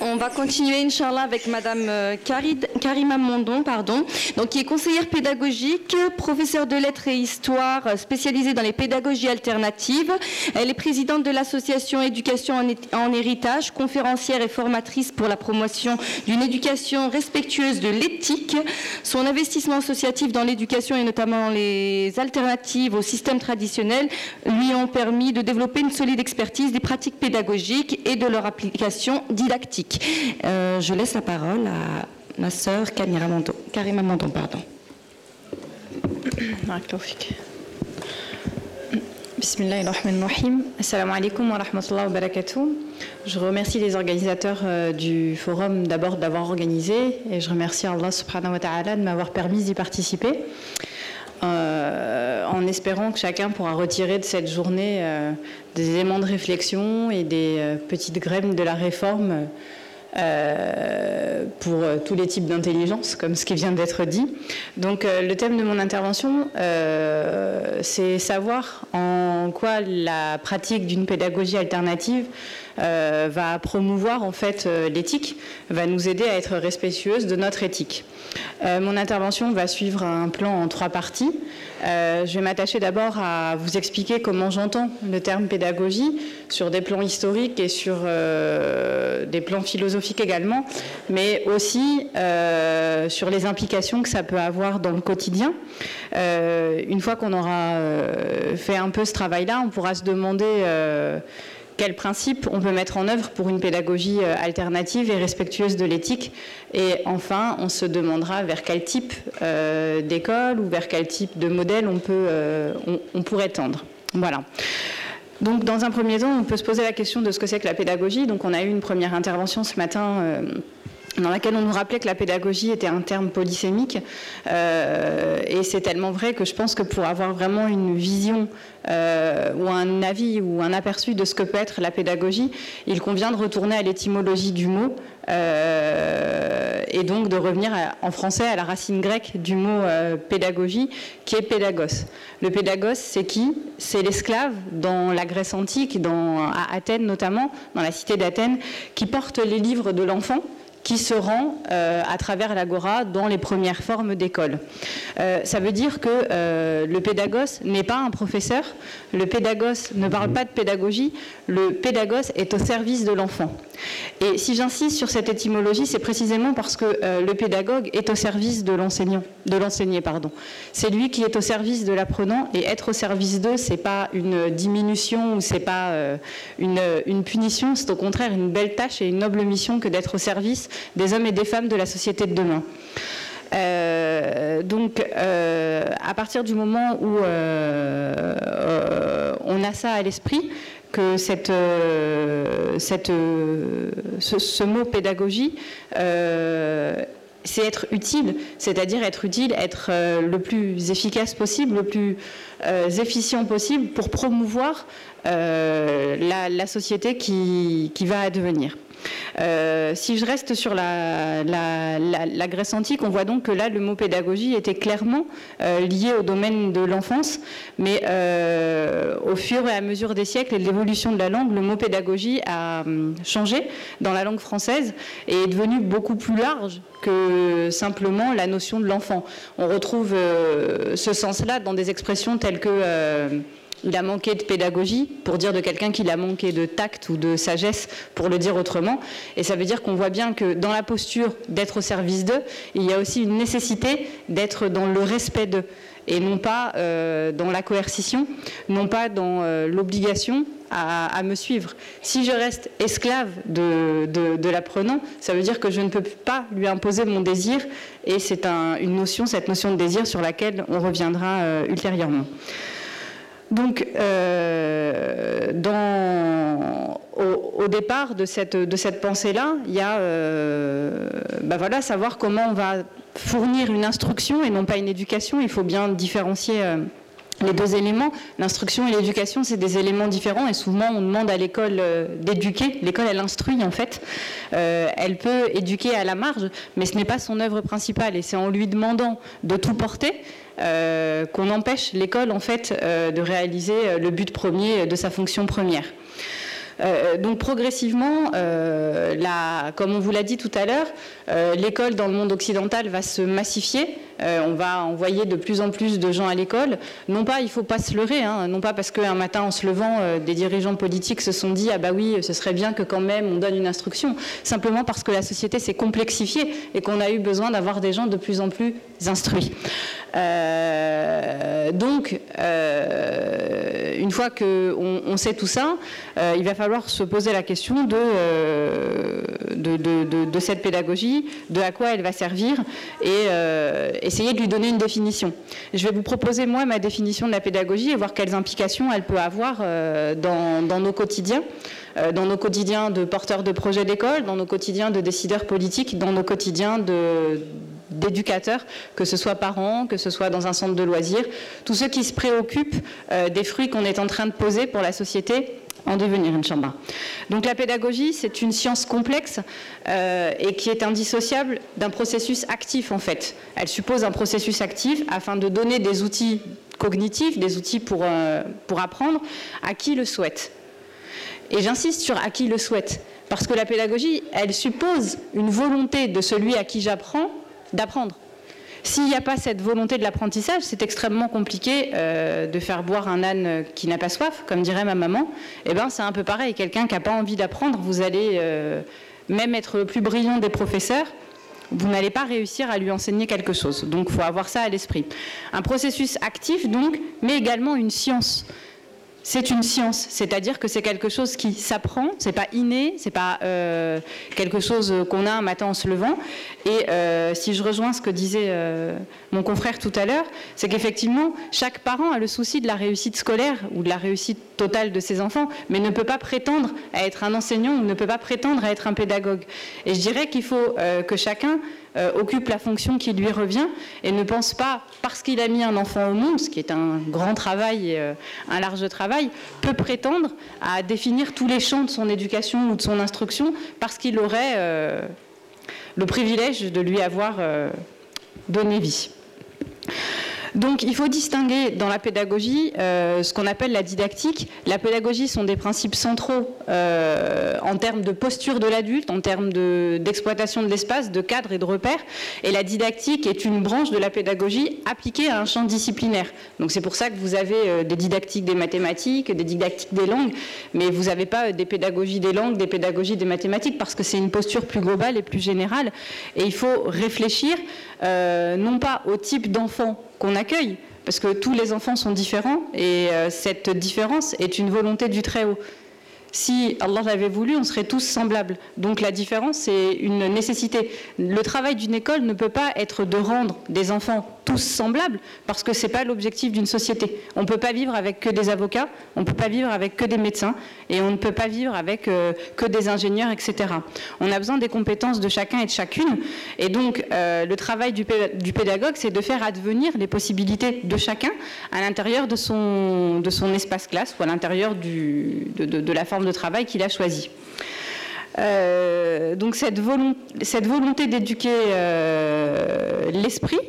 On va continuer, Inch'Allah, avec Madame Karima Mondon, donc, qui est conseillère pédagogique, professeure de lettres et histoire spécialisée dans les pédagogies alternatives. Elle est présidente de l'association Éducation en héritage, conférencière et formatrice pour la promotion d'une éducation respectueuse de l'éthique. Son investissement associatif dans l'éducation et notamment les alternatives au système traditionnel lui ont permis de développer une solide expertise des pratiques pédagogiques et de leur application didactique. Je laisse la parole à ma sœur Karima Mondon. Bismillahirrahmanirrahim. Assalamu alaikum wa rahmatullahi wa barakatuh. Je remercie les organisateurs du forum d'abord d'avoir organisé et je remercie Allah subhanahu wa ta'ala de m'avoir permis d'y participer. En espérant que chacun pourra retirer de cette journée des éléments de réflexion et des petites graines de la réforme pour tous les types d'intelligence, comme ce qui vient d'être dit. Donc le thème de mon intervention, c'est savoir en quoi la pratique d'une pédagogie alternative va promouvoir en fait l'éthique, va nous aider à être respectueuses de notre éthique. Mon intervention va suivre un plan en 3 parties. Je vais m'attacher d'abord à vous expliquer comment j'entends le terme pédagogie sur des plans historiques et sur des plans philosophiques également, mais aussi sur les implications que ça peut avoir dans le quotidien. Une fois qu'on aura fait un peu ce travail-là, on pourra se demander quels principes on peut mettre en œuvre pour une pédagogie alternative et respectueuse de l'éthique. Et enfin, on se demandera vers quel type d'école ou vers quel type de modèle on pourrait tendre. Voilà. Donc, dans un premier temps, on peut se poser la question de ce que c'est que la pédagogie. Donc, on a eu une première intervention ce matin dans laquelle on nous rappelait que la pédagogie était un terme polysémique. Et c'est tellement vrai que je pense que pour avoir vraiment une vision ou un avis ou un aperçu de ce que peut être la pédagogie, il convient de retourner à l'étymologie du mot et donc de revenir en français à la racine grecque du mot pédagogie, qui est pédagos. Le pédagos, c'est qui? C'est l'esclave dans la Grèce antique, à Athènes notamment, dans la cité d'Athènes, qui porte les livres de l'enfant, qui se rend à travers l'agora dans les premières formes d'école. Ça veut dire que le pédagos n'est pas un professeur, le pédagos ne parle pas de pédagogie, le pédagos est au service de l'enfant. Et si j'insiste sur cette étymologie, c'est précisément parce que le pédagogue est au service de l'enseigné. C'est lui qui est au service de l'apprenant, et être au service d'eux, c'est pas une diminution ou c'est pas une punition, c'est au contraire une belle tâche et une noble mission que d'être au service des hommes et des femmes de la société de demain. Donc, à partir du moment où on a ça à l'esprit, que ce mot pédagogie, c'est être utile, c'est-à-dire être utile, être le plus efficace possible, le plus efficient possible pour promouvoir la société qui va advenir. Si je reste sur la Grèce antique, on voit donc que là, le mot pédagogie était clairement lié au domaine de l'enfance, mais au fur et à mesure des siècles et de l'évolution de la langue, le mot pédagogie a changé dans la langue française et est devenu beaucoup plus large que simplement la notion de l'enfant. On retrouve ce sens-là dans des expressions telles que il a manqué de pédagogie, pour dire de quelqu'un qu'il a manqué de tact ou de sagesse, pour le dire autrement. Et ça veut dire qu'on voit bien que dans la posture d'être au service d'eux, il y a aussi une nécessité d'être dans le respect d'eux, et non pas dans la coercition, non pas dans l'obligation à me suivre. Si je reste esclave de l'apprenant, ça veut dire que je ne peux pas lui imposer mon désir, et c'est cette notion de désir sur laquelle on reviendra ultérieurement. Donc, au départ de cette pensée-là, il y a savoir comment on va fournir une instruction et non pas une éducation. Il faut bien différencier les deux éléments. L'instruction et l'éducation, c'est des éléments différents, et souvent on demande à l'école d'éduquer. L'école, elle instruit en fait. Elle peut éduquer à la marge, mais ce n'est pas son œuvre principale, et c'est en lui demandant de tout porter qu'on empêche l'école en fait de réaliser le but premier de sa fonction première. Donc progressivement, comme on vous l'a dit tout à l'heure, l'école dans le monde occidental va se massifier. On va envoyer de plus en plus de gens à l'école. Non pas, il ne faut pas se leurrer, hein, non pas parce qu'un matin en se levant, des dirigeants politiques se sont dit « Ah bah oui, ce serait bien que quand même on donne une instruction », simplement parce que la société s'est complexifiée et qu'on a eu besoin d'avoir des gens de plus en plus instruits. Donc, une fois qu'on sait tout ça, il va falloir se poser la question de cette pédagogie, de à quoi elle va servir et essayer de lui donner une définition. Je vais vous proposer, moi, ma définition de la pédagogie et voir quelles implications elle peut avoir dans nos quotidiens. Dans nos quotidiens de porteurs de projets d'école, dans nos quotidiens de décideurs politiques, dans nos quotidiens d'éducateurs, que ce soit parents, que ce soit dans un centre de loisirs, tous ceux qui se préoccupent des fruits qu'on est en train de poser pour la société en devenir, Inch'Allah. Donc la pédagogie, c'est une science complexe et qui est indissociable d'un processus actif en fait. Elle suppose un processus actif afin de donner des outils cognitifs, des outils pour apprendre à qui le souhaite. Et j'insiste sur à qui le souhaite, parce que la pédagogie, elle suppose une volonté de celui à qui j'apprends d'apprendre. S'il n'y a pas cette volonté de l'apprentissage, c'est extrêmement compliqué de faire boire un âne qui n'a pas soif, comme dirait ma maman. Eh bien, c'est un peu pareil. Quelqu'un qui n'a pas envie d'apprendre, vous allez même être le plus brillant des professeurs, vous n'allez pas réussir à lui enseigner quelque chose. Donc, il faut avoir ça à l'esprit. Un processus actif, donc, mais également une science. C'est une science, c'est-à-dire que c'est quelque chose qui s'apprend, c'est pas inné, c'est pas quelque chose qu'on a un matin en se levant. Et si je rejoins ce que disait mon confrère tout à l'heure, c'est qu'effectivement, chaque parent a le souci de la réussite scolaire ou de la réussite totale de ses enfants, mais ne peut pas prétendre à être un enseignant ou ne peut pas prétendre à être un pédagogue. Et je dirais qu'il faut que chacun occupe la fonction qui lui revient et ne pense pas, parce qu'il a mis un enfant au monde, ce qui est un grand travail et un large travail, peut prétendre à définir tous les champs de son éducation ou de son instruction parce qu'il aurait le privilège de lui avoir donné vie. Donc il faut distinguer dans la pédagogie ce qu'on appelle la didactique. La pédagogie sont des principes centraux en termes de posture de l'adulte, en termes d'exploitation de l'espace, de cadre et de repères. Et la didactique est une branche de la pédagogie appliquée à un champ disciplinaire. Donc c'est pour ça que vous avez des didactiques des mathématiques, des didactiques des langues, mais vous n'avez pas des pédagogies des langues, des pédagogies des mathématiques, parce que c'est une posture plus globale et plus générale. Et il faut réfléchir non pas au type d'enfant qu'on accueille, parce que tous les enfants sont différents et cette différence est une volonté du Très-Haut. Si Allah l'avait voulu, on serait tous semblables. Donc la différence, c'est une nécessité. Le travail d'une école ne peut pas être de rendre des enfants tous semblables, parce que ce n'est pas l'objectif d'une société. On ne peut pas vivre avec que des avocats, on ne peut pas vivre avec que des médecins, et on ne peut pas vivre avec que des ingénieurs, etc. On a besoin des compétences de chacun et de chacune, et donc le travail du pédagogue, c'est de faire advenir les possibilités de chacun à l'intérieur de son espace classe, ou à l'intérieur de la forme de travail qu'il a choisi. Donc cette volonté d'éduquer l'esprit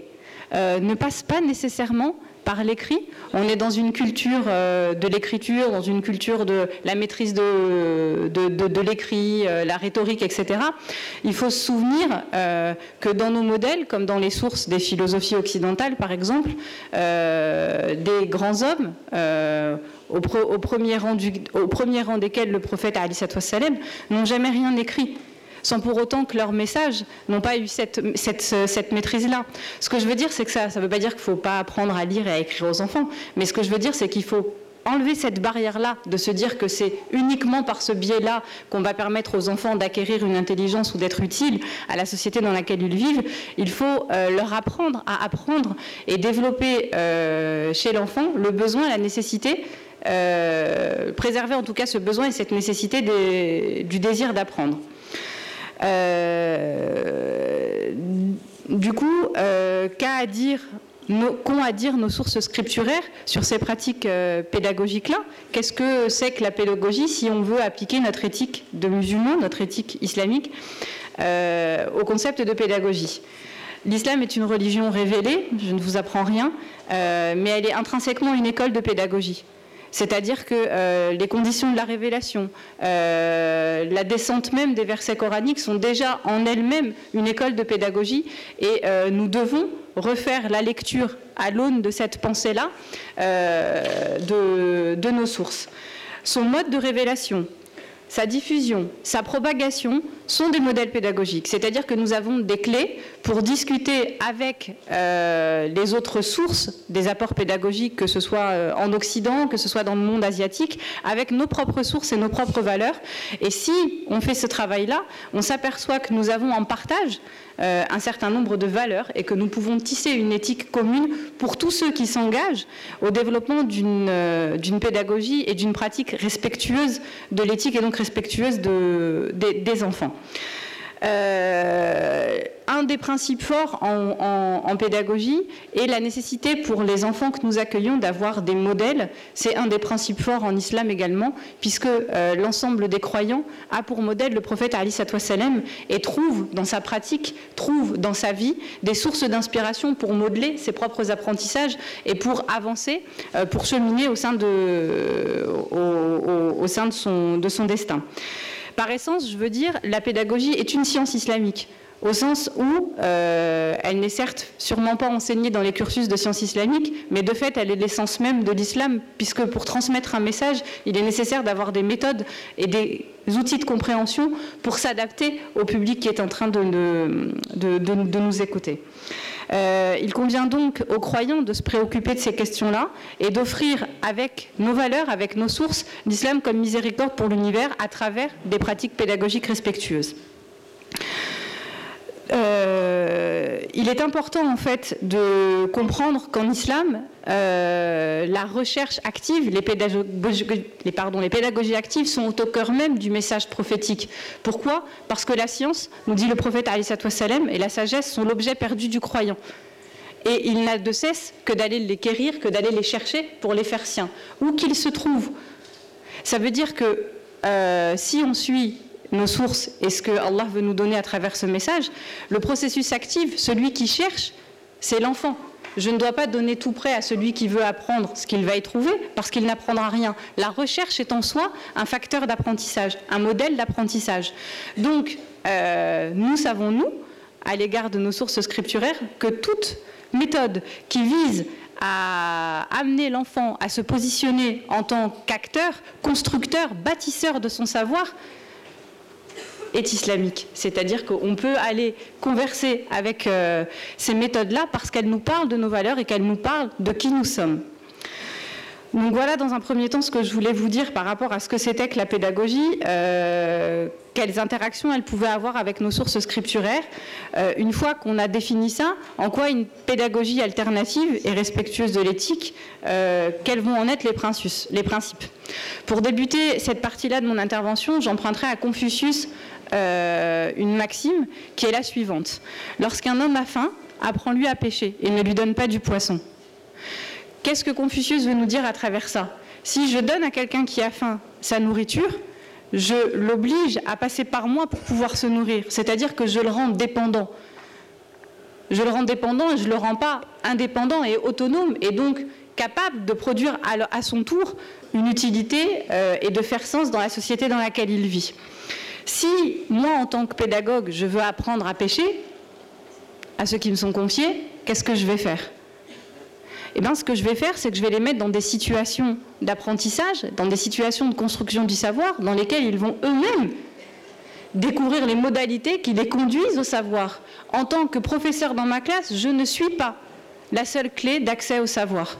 ne passe pas nécessairement par l'écrit. On est dans une culture de l'écriture, dans une culture de la maîtrise de l'écrit, la rhétorique, etc. Il faut se souvenir que dans nos modèles, comme dans les sources des philosophies occidentales, par exemple, des grands hommes, au premier rang desquels le prophète Ali Satt wassalam, n'ont jamais rien écrit, sans pour autant que leurs messages n'ont pas eu cette maîtrise-là. Ce que je veux dire, c'est que ça ne veut pas dire qu'il ne faut pas apprendre à lire et à écrire aux enfants, mais ce que je veux dire, c'est qu'il faut enlever cette barrière-là, de se dire que c'est uniquement par ce biais-là qu'on va permettre aux enfants d'acquérir une intelligence ou d'être utiles à la société dans laquelle ils vivent. Il faut leur apprendre à apprendre et développer chez l'enfant le besoin, la nécessité, préserver en tout cas ce besoin et cette nécessité du désir d'apprendre. Du coup, qu'ont à dire nos sources scripturaires sur ces pratiques pédagogiques-là? Qu'est-ce que c'est que la pédagogie si on veut appliquer notre éthique de musulman, notre éthique islamique, au concept de pédagogie? L'islam est une religion révélée, je ne vous apprends rien, mais elle est intrinsèquement une école de pédagogie. c'est-à-dire que les conditions de la révélation, la descente même des versets coraniques sont déjà en elles-mêmes une école de pédagogie, et nous devons refaire la lecture à l'aune de cette pensée-là de nos sources. Son mode de révélation, sa diffusion, sa propagation sont des modèles pédagogiques. C'est-à-dire que nous avons des clés pour discuter avec les autres sources des apports pédagogiques, que ce soit en Occident, que ce soit dans le monde asiatique, avec nos propres sources et nos propres valeurs. Et si on fait ce travail-là, on s'aperçoit que nous avons en partage un certain nombre de valeurs et que nous pouvons tisser une éthique commune pour tous ceux qui s'engagent au développement d'une pédagogie et d'une pratique respectueuse de l'éthique et donc respectueuse des enfants. Un des principes forts en pédagogie est la nécessité pour les enfants que nous accueillons d'avoir des modèles. C'est un des principes forts en islam également, puisque l'ensemble des croyants a pour modèle le prophète Ali Satou Wassalam et trouve dans sa pratique, trouve dans sa vie des sources d'inspiration pour modeler ses propres apprentissages et pour avancer, pour cheminer au sein de son destin. Par essence, je veux dire, la pédagogie est une science islamique, au sens où elle n'est certes sûrement pas enseignée dans les cursus de sciences islamiques, mais de fait, elle est l'essence même de l'islam, puisque pour transmettre un message, il est nécessaire d'avoir des méthodes et des outils de compréhension pour s'adapter au public qui est en train de nous écouter. Il convient donc aux croyants de se préoccuper de ces questions-là et d'offrir avec nos valeurs, avec nos sources, l'islam comme miséricorde pour l'univers à travers des pratiques pédagogiques respectueuses. Il est important en fait de comprendre qu'en islam, la recherche active, les pédagogies actives sont au cœur même du message prophétique. Pourquoi ? Parce que la science, nous dit le prophète alayhi salatu wassalam, et la sagesse sont l'objet perdu du croyant. Et il n'a de cesse que d'aller les quérir, que d'aller les chercher pour les faire siens, où qu'ils se trouvent. Ça veut dire que si on suit nos sources et ce que Allah veut nous donner à travers ce message, le processus actif, celui qui cherche, c'est l'enfant. Je ne dois pas donner tout prêt à celui qui veut apprendre ce qu'il va y trouver, parce qu'il n'apprendra rien. La recherche est en soi un facteur d'apprentissage, un modèle d'apprentissage. Donc, nous savons, nous, à l'égard de nos sources scripturaires, que toute méthode qui vise à amener l'enfant à se positionner en tant qu'acteur, constructeur, bâtisseur de son savoir, est islamique. C'est-à-dire qu'on peut aller converser avec ces méthodes-là parce qu'elles nous parlent de nos valeurs et qu'elles nous parlent de qui nous sommes. Donc voilà, dans un premier temps, ce que je voulais vous dire par rapport à ce que c'était que la pédagogie, quelles interactions elle pouvait avoir avec nos sources scripturaires. Une fois qu'on a défini ça, en quoi une pédagogie alternative et respectueuse de l'éthique, quels vont en être les principes. Pour débuter cette partie-là de mon intervention, j'emprunterai à Confucius une maxime qui est la suivante. Lorsqu'un homme a faim, apprends-lui à pêcher et ne lui donne pas du poisson. Qu'est-ce que Confucius veut nous dire à travers ça ? Si je donne à quelqu'un qui a faim sa nourriture, je l'oblige à passer par moi pour pouvoir se nourrir. C'est-à-dire que je le rends dépendant. Je le rends dépendant et je ne le rends pas indépendant et autonome et donc capable de produire à son tour une utilité et de faire sens dans la société dans laquelle il vit. Si moi, en tant que pédagogue, je veux apprendre à pêcher à ceux qui me sont confiés, qu'est-ce que je vais faire ? Eh bien, ce que je vais faire, c'est que je vais les mettre dans des situations d'apprentissage, dans des situations de construction du savoir, dans lesquelles ils vont eux-mêmes découvrir les modalités qui les conduisent au savoir. En tant que professeur dans ma classe, je ne suis pas la seule clé d'accès au savoir.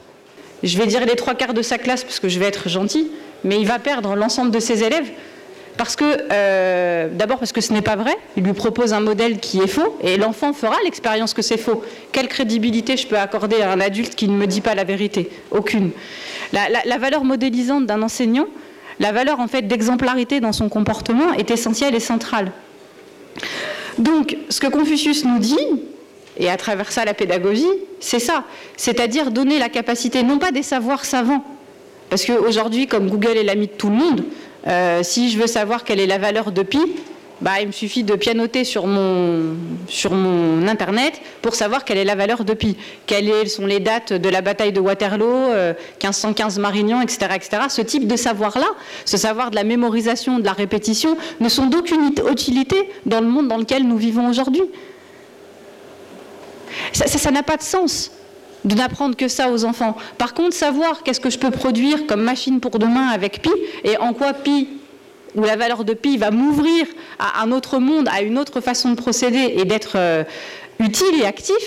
Je vais dire les 3/4 de sa classe, parce que je vais être gentil, mais il va perdre l'ensemble de ses élèves. Parce que, d'abord parce que ce n'est pas vrai, il lui propose un modèle qui est faux, et l'enfant fera l'expérience que c'est faux. Quelle crédibilité je peux accorder à un adulte qui ne me dit pas la vérité ? Aucune. La valeur modélisante d'un enseignant, la valeur en fait d'exemplarité dans son comportement est essentielle et centrale. Donc, ce que Confucius nous dit, et à travers ça la pédagogie, c'est ça, c'est-à-dire donner la capacité, non pas des savoirs savants, parce qu'aujourd'hui, comme Google est l'ami de tout le monde, si je veux savoir quelle est la valeur de pi, il me suffit de pianoter sur mon Internet pour savoir quelle est la valeur de pi, quelles sont les dates de la bataille de Waterloo, 1515 Marignan, etc., etc. Ce type de savoir-là, ce savoir de la mémorisation, de la répétition, ne sont d'aucune utilité dans le monde dans lequel nous vivons aujourd'hui. Ça n'a pas de sens de n'apprendre que ça aux enfants. Par contre, savoir qu'est-ce que je peux produire comme machine pour demain avec pi, et en quoi pi, ou la valeur de pi, va m'ouvrir à un autre monde, à une autre façon de procéder et d'être utile et actif,